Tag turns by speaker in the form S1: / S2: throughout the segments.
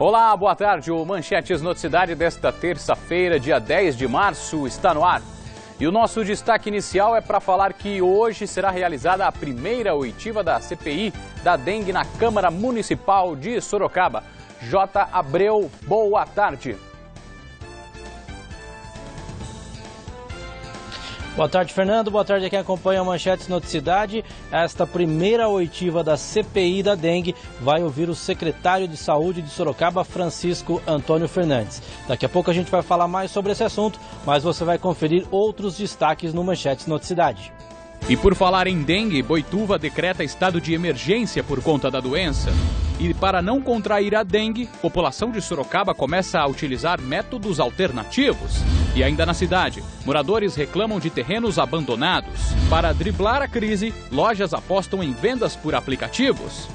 S1: Olá, boa tarde. O Manchetes Noticidade desta terça-feira, dia 10 de março, está no ar. E o nosso destaque inicial é para falar que hoje será realizada a primeira oitiva da CPI da dengue na Câmara Municipal de Sorocaba. J. Abreu, boa tarde.
S2: Boa tarde, Fernando. Boa tarde a quem acompanha a Manchetes Noticidade. Esta primeira oitiva da CPI da dengue vai ouvir o secretário de Saúde de Sorocaba, Francisco Antônio Fernandes. Daqui a pouco a gente vai falar mais sobre esse assunto, mas você vai conferir outros destaques no Manchetes Noticidade.
S3: E por falar em dengue, Boituva decreta estado de emergência por conta da doença. E para não contrair a dengue, a população de Sorocaba começa a utilizar métodos alternativos. E ainda na cidade, moradores reclamam de terrenos abandonados. Para driblar a crise, lojas apostam em vendas por aplicativos.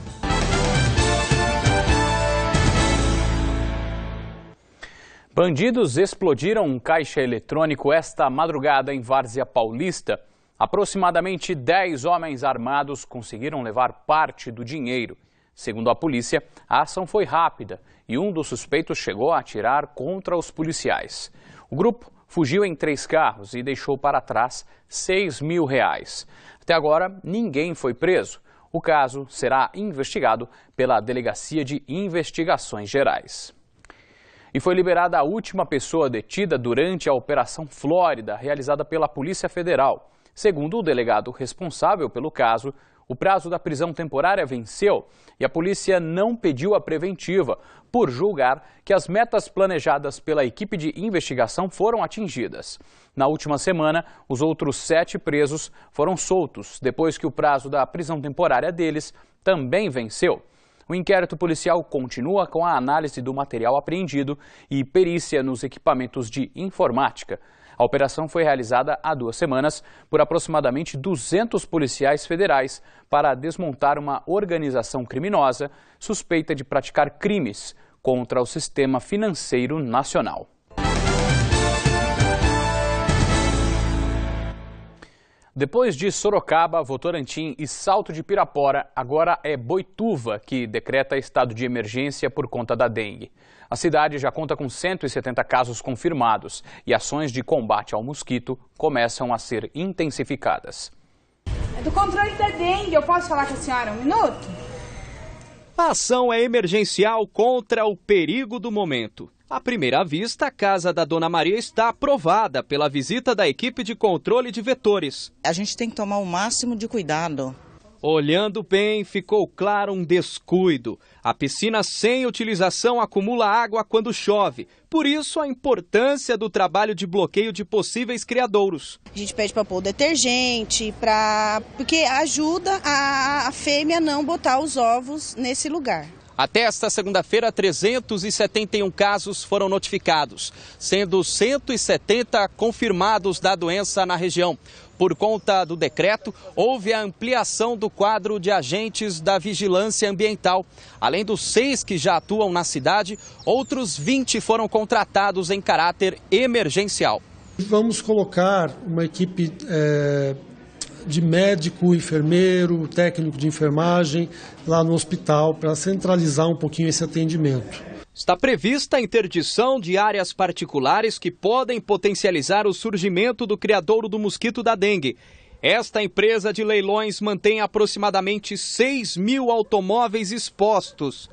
S1: Bandidos explodiram um caixa eletrônico esta madrugada em Várzea Paulista. Aproximadamente 10 homens armados conseguiram levar parte do dinheiro. Segundo a polícia, a ação foi rápida e um dos suspeitos chegou a atirar contra os policiais. O grupo fugiu em 3 carros e deixou para trás R$6 mil. Até agora, ninguém foi preso. O caso será investigado pela Delegacia de Investigações Gerais. E foi liberada a última pessoa detida durante a Operação Flórida, realizada pela Polícia Federal. Segundo o delegado responsável pelo caso, o prazo da prisão temporária venceu e a polícia não pediu a preventiva, por julgar que as metas planejadas pela equipe de investigação foram atingidas. Na última semana, os outros 7 presos foram soltos, depois que o prazo da prisão temporária deles também venceu. O inquérito policial continua com a análise do material apreendido e perícia nos equipamentos de informática. A operação foi realizada há 2 semanas por aproximadamente 200 policiais federais para desmontar uma organização criminosa suspeita de praticar crimes contra o sistema financeiro nacional. Depois de Sorocaba, Votorantim e Salto de Pirapora, agora é Boituva que decreta estado de emergência por conta da dengue. A cidade já conta com 170 casos confirmados e ações de combate ao mosquito começam a ser intensificadas.
S4: É do controle da dengue, eu posso falar com a senhora um minuto?
S5: A ação é emergencial contra o perigo do momento. À primeira vista, a casa da Dona Maria está aprovada pela visita da equipe de controle de vetores.
S6: A gente tem que tomar o máximo de cuidado.
S5: Olhando bem, ficou claro um descuido. A piscina sem utilização acumula água quando chove. Por isso, a importância do trabalho de bloqueio de possíveis criadouros.
S6: A gente pede para pôr detergente, porque ajuda a fêmea não botar os ovos nesse lugar.
S5: Até esta segunda-feira, 371 casos foram notificados, sendo 170 confirmados da doença na região. Por conta do decreto, houve a ampliação do quadro de agentes da vigilância ambiental. Além dos 6 que já atuam na cidade, outros 20 foram contratados em caráter emergencial.
S7: Vamos colocar uma equipe de médico, enfermeiro, técnico de enfermagem lá no hospital para centralizar um pouquinho esse atendimento.
S5: Está prevista a interdição de áreas particulares que podem potencializar o surgimento do criadouro do mosquito da dengue. Esta empresa de leilões mantém aproximadamente 6 mil automóveis expostos.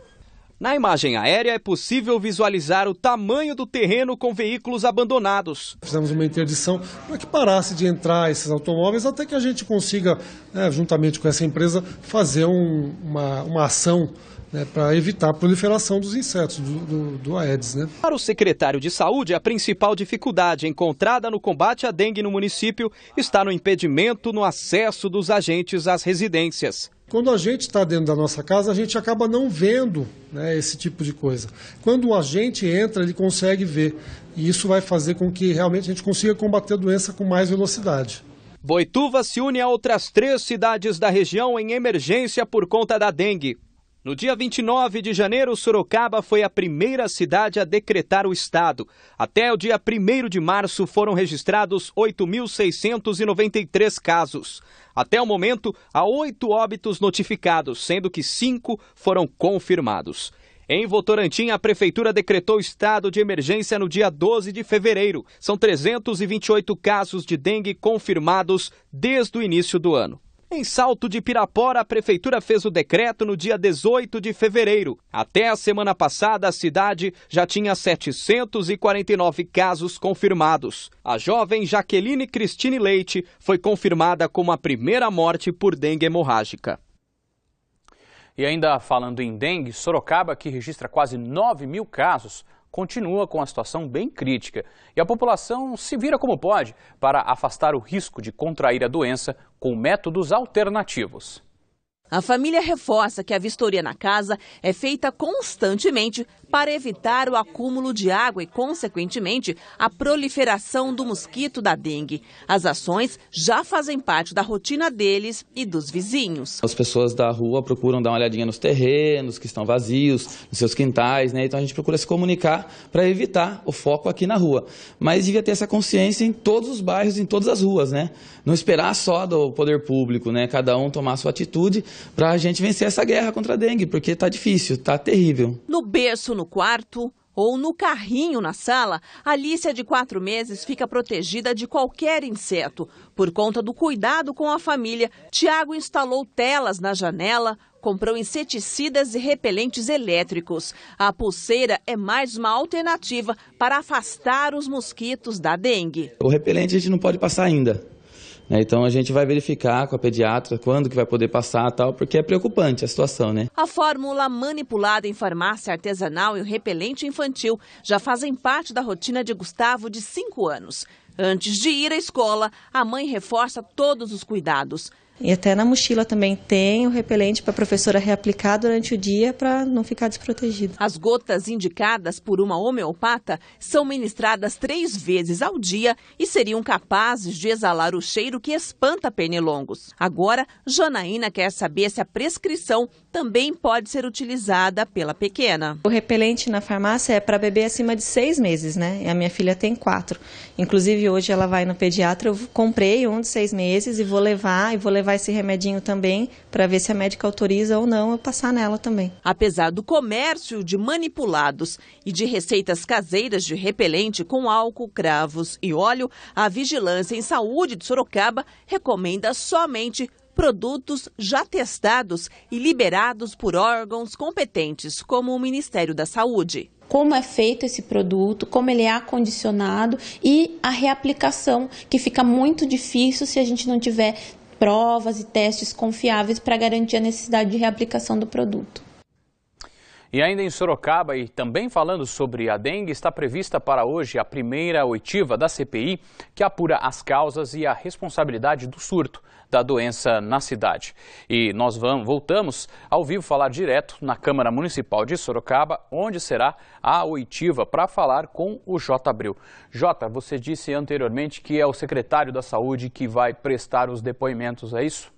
S5: Na imagem aérea é possível visualizar o tamanho do terreno com veículos abandonados.
S7: Fizemos uma interdição para que parasse de entrar esses automóveis até que a gente consiga, juntamente com essa empresa, fazer uma ação para evitar a proliferação dos insetos, do Aedes.
S5: Para o secretário de Saúde, a principal dificuldade encontrada no combate à dengue no município está no impedimento no acesso dos agentes às residências.
S7: Quando a gente está dentro da nossa casa, a gente acaba não vendo esse tipo de coisa. Quando o agente entra, ele consegue ver. E isso vai fazer com que realmente a gente consiga combater a doença com mais velocidade.
S5: Boituva se une a outras 3 cidades da região em emergência por conta da dengue. No dia 29 de janeiro, Sorocaba foi a primeira cidade a decretar o estado. Até o dia 1º de março foram registrados 8.693 casos. Até o momento, há 8 óbitos notificados, sendo que 5 foram confirmados. Em Votorantim, a Prefeitura decretou estado de emergência no dia 12 de fevereiro. São 328 casos de dengue confirmados desde o início do ano. Em Salto de Pirapora, a Prefeitura fez o decreto no dia 18 de fevereiro. Até a semana passada, a cidade já tinha 749 casos confirmados. A jovem Jaqueline Cristine Leite foi confirmada como a primeira morte por dengue hemorrágica.
S1: E ainda falando em dengue, Sorocaba, que registra quase 9.000 casos, continua com a situação bem crítica. E a população se vira como pode para afastar o risco de contrair a doença com métodos alternativos.
S8: A família reforça que a vistoria na casa é feita constantemente para evitar o acúmulo de água e, consequentemente, a proliferação do mosquito da dengue. As ações já fazem parte da rotina deles e dos vizinhos.
S9: As pessoas da rua procuram dar uma olhadinha nos terrenos que estão vazios, nos seus quintais, né? Então a gente procura se comunicar para evitar o foco aqui na rua. Mas devia ter essa consciência em todos os bairros, em todas as ruas, né? Não esperar só do poder público, né? Cada um tomar a sua atitude para a gente vencer essa guerra contra a dengue, porque está difícil, está terrível.
S8: No berço, no quarto ou no carrinho na sala, Alicia, de 4 meses, fica protegida de qualquer inseto. Por conta do cuidado com a família, Tiago instalou telas na janela, comprou inseticidas e repelentes elétricos. A pulseira é mais uma alternativa para afastar os mosquitos da dengue.
S9: O repelente a gente não pode passar ainda. Então a gente vai verificar com a pediatra quando que vai poder passar tal, porque é preocupante a situação, né?
S8: A fórmula manipulada em farmácia artesanal e o repelente infantil já fazem parte da rotina de Gustavo, de 5 anos. Antes de ir à escola, a mãe reforça todos os cuidados.
S10: E até na mochila também tem o repelente para a professora reaplicar durante o dia para não ficar desprotegido.
S8: As gotas indicadas por uma homeopata são ministradas 3 vezes ao dia e seriam capazes de exalar o cheiro que espanta pernilongos. Agora, Janaína quer saber se a prescrição também pode ser utilizada pela pequena.
S10: O repelente na farmácia é para bebê acima de 6 meses, né? E a minha filha tem 4. Inclusive, hoje ela vai no pediatra, eu comprei um de 6 meses e vou levar esse remedinho também para ver se a médica autoriza ou não eu passar nela também.
S8: Apesar do comércio de manipulados e de receitas caseiras de repelente com álcool, cravos e óleo, a Vigilância em Saúde de Sorocaba recomenda somente produtos já testados e liberados por órgãos competentes, como o Ministério da Saúde.
S11: Como é feito esse produto, como ele é acondicionado e a reaplicação, que fica muito difícil se a gente não tiver provas e testes confiáveis para garantir a necessidade de reaplicação do produto.
S1: E ainda em Sorocaba, e também falando sobre a dengue, está prevista para hoje a primeira oitiva da CPI, que apura as causas e a responsabilidade do surto da doença na cidade. E nós voltamos ao vivo falar direto na Câmara Municipal de Sorocaba, onde será a oitiva, para falar com o J. Abreu. Jota, você disse anteriormente que é o secretário da Saúde que vai prestar os depoimentos, é isso?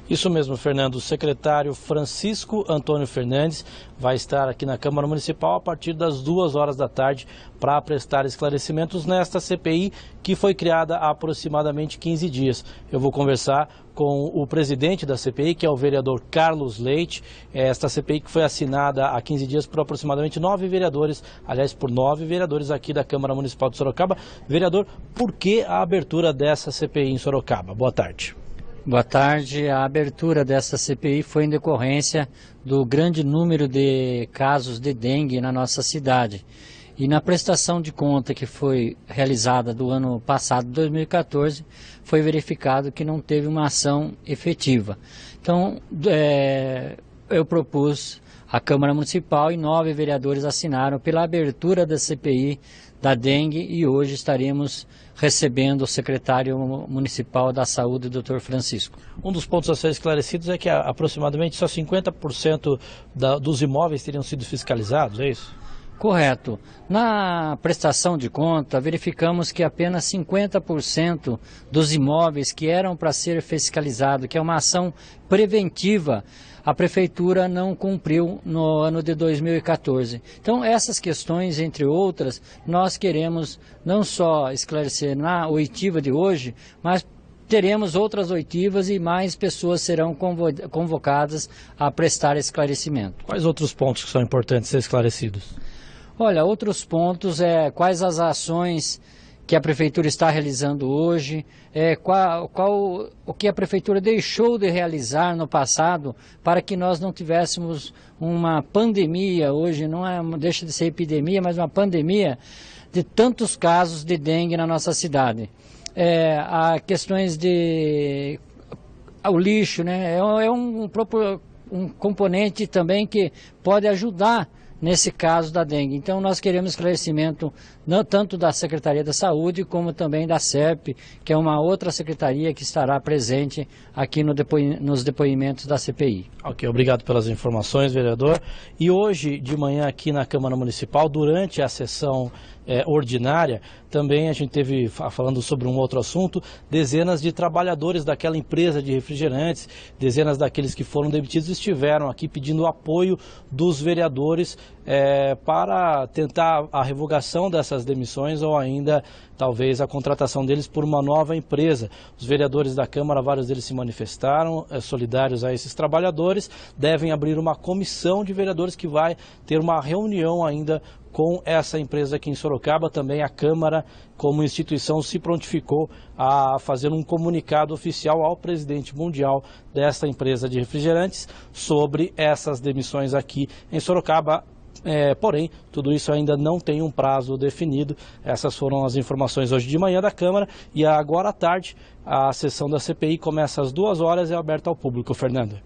S2: Isso mesmo, Fernando. O secretário Francisco Antônio Fernandes vai estar aqui na Câmara Municipal a partir das 2 horas da tarde para prestar esclarecimentos nesta CPI que foi criada há aproximadamente 15 dias. Eu vou conversar com o presidente da CPI, que é o vereador Carlos Leite. Esta CPI que foi assinada há 15 dias por aproximadamente 9 vereadores, aliás, por 9 vereadores aqui da Câmara Municipal de Sorocaba. Vereador, por que a abertura dessa CPI em Sorocaba? Boa tarde.
S12: Boa tarde. A abertura dessa CPI foi em decorrência do grande número de casos de dengue na nossa cidade. E na prestação de conta que foi realizada do ano passado, 2014, foi verificado que não teve uma ação efetiva. Então, eu propus à Câmara Municipal e 9 vereadores assinaram pela abertura da CPI da dengue e hoje estaremos recebendo o secretário municipal da Saúde, Dr. Francisco.
S2: Um dos pontos a ser esclarecidos é que aproximadamente só 50% dos imóveis teriam sido fiscalizados, é isso?
S12: Correto. Na prestação de conta, verificamos que apenas 50% dos imóveis que eram para ser fiscalizados, que é uma ação preventiva, a Prefeitura não cumpriu no ano de 2014. Então, essas questões, entre outras, nós queremos não só esclarecer na oitiva de hoje, mas teremos outras oitivas e mais pessoas serão convocadas a prestar esclarecimento.
S2: Quais outros pontos que são importantes ser esclarecidos?
S12: Olha, outros pontos quais as ações que a Prefeitura está realizando hoje, o que a Prefeitura deixou de realizar no passado para que nós não tivéssemos uma pandemia, hoje não deixa de ser epidemia, mas uma pandemia de tantos casos de dengue na nossa cidade. Há questões o lixo, né? É um componente também que pode ajudar nesse caso da dengue. Então nós queremos esclarecimento não tanto da Secretaria da Saúde como também da SERP, que é uma outra secretaria que estará presente aqui nos depoimentos da CPI.
S2: Ok, obrigado pelas informações, vereador. E hoje de manhã aqui na Câmara Municipal, durante a sessão ordinária, também a gente teve, falando sobre um outro assunto, dezenas de trabalhadores daquela empresa de refrigerantes, dezenas daqueles que foram demitidos estiveram aqui pedindo o apoio dos vereadores para tentar a revogação dessas demissões ou ainda talvez a contratação deles por uma nova empresa. Os vereadores da Câmara, vários deles se manifestaram solidários a esses trabalhadores, devem abrir uma comissão de vereadores que vai ter uma reunião ainda com essa empresa aqui em Sorocaba. Também a Câmara, como instituição, se prontificou a fazer um comunicado oficial ao presidente mundial desta empresa de refrigerantes sobre essas demissões aqui em Sorocaba. Porém, tudo isso ainda não tem um prazo definido. Essas foram as informações hoje de manhã da Câmara e agora à tarde a sessão da CPI começa às 2 horas e é aberta ao público. Fernando.